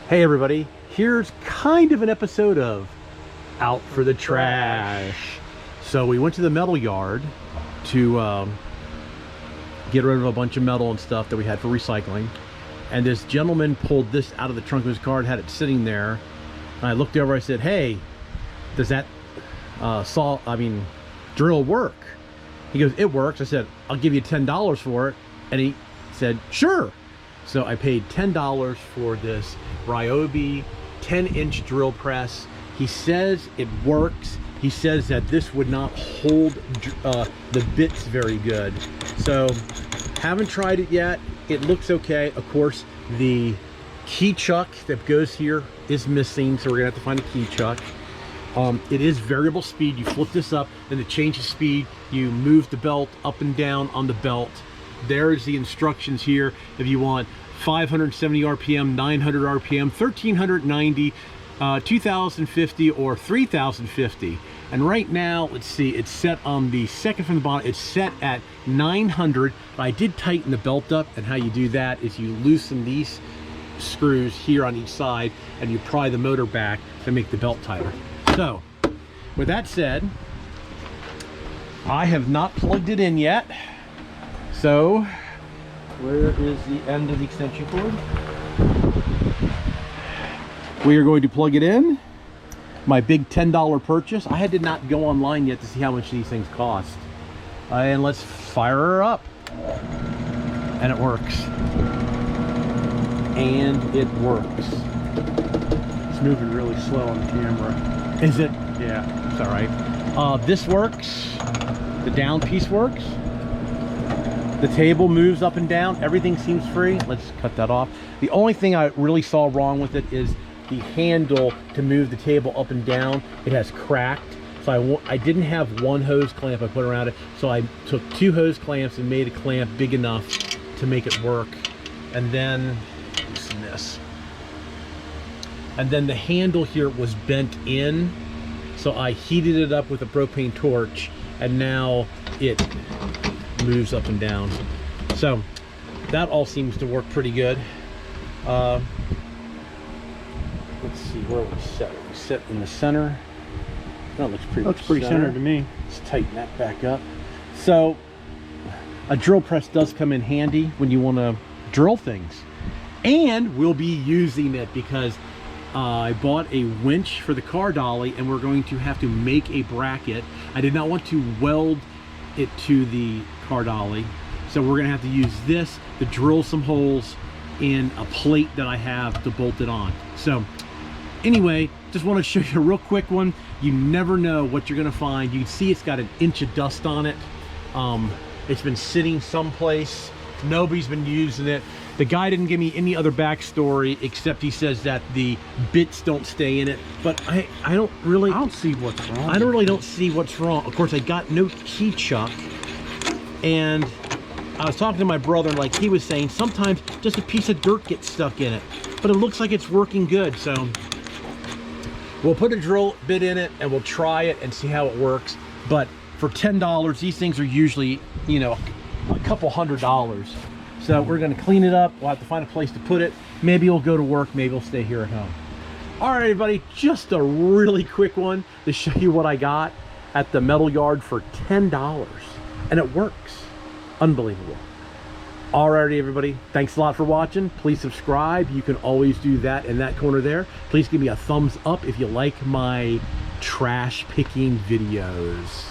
Hey everybody, here's kind of an episode of Out for the Trash. So we went to the metal yard to get rid of a bunch of metal and stuff that we had for recycling. And this gentleman pulled this out of the trunk of his car and had it sitting there. And I looked over, I said, hey, does that drill work? He goes, it works. I said, I'll give you $10 for it. And he said, sure. So I paid $10 for this Ryobi 10-inch drill press. He says it works. He says that this would not hold the bits very good. So haven't tried it yet. It looks okay. Of course, the key chuck that goes here is missing, so we're gonna have to find a key chuck. It is variable speed. You flip this up, and to change the speed, you move the belt up and down on the belt. There's the instructions here. If you want 570 RPM, 900 RPM, 1390, 2050, or 3050. And right now, let's see, it's set on the second from the bottom. It's set at 900. I did tighten the belt up, and how you do that is you loosen these screws here on each side, and you pry the motor back to make the belt tighter. So, with that said, I have not plugged it in yet. So, where is the end of the extension cord? We are going to plug it in. My big $10 purchase. I did not go online yet to see how much these things cost. And let's fire her up. And it works. And it works. It's moving really slow on the camera. Is it? Yeah, it's all right. This works. The down piece works. The table moves up and down. Everything seems free. Let's cut that off. The only thing I really saw wrong with it is the handle to move the table up and down. It has cracked. So I didn't have one hose clamp I put around it. So I took 2 hose clamps and made a clamp big enough to make it work. And then, loosen this. And then the handle here was bent in. So I heated it up with a propane torch, and now it moves up and down. So that all seems to work pretty good. Let's see, where we set it. We set in the center. That looks pretty center to me. Let's tighten that back up. So a drill press does come in handy when you want to drill things, and we'll be using it because I bought a winch for the car dolly, and we're going to have to make a bracket. I did not want to weld it to the car dolly, so we're gonna have to use this to drill some holes in a plate that I have to bolt it on. So anyway, just want to show you a real quick one. You never know what you're gonna find. You can see it's got an inch of dust on it. It's been sitting someplace. Nobody's been using it. The guy didn't give me any other backstory except he says that the bits don't stay in it. But I don't see what's wrong. I don't see what's wrong. Of course, I got no key chuck. And I was talking to my brother, like he was saying, sometimes just a piece of dirt gets stuck in it. But it looks like it's working good. So we'll put a drill bit in it and we'll try it and see how it works. But for $10, these things are usually, you know, a couple $100. So we're going to clean it up. We'll have to find a place to put it. Maybe we'll go to work. Maybe we'll stay here at home. All right, everybody, just a really quick one to show you what I got at the metal yard for $10. And it works. Unbelievable. All righty, everybody. Thanks a lot for watching. Please subscribe. You can always do that in that corner there. Please give me a thumbs up if you like my trash picking videos.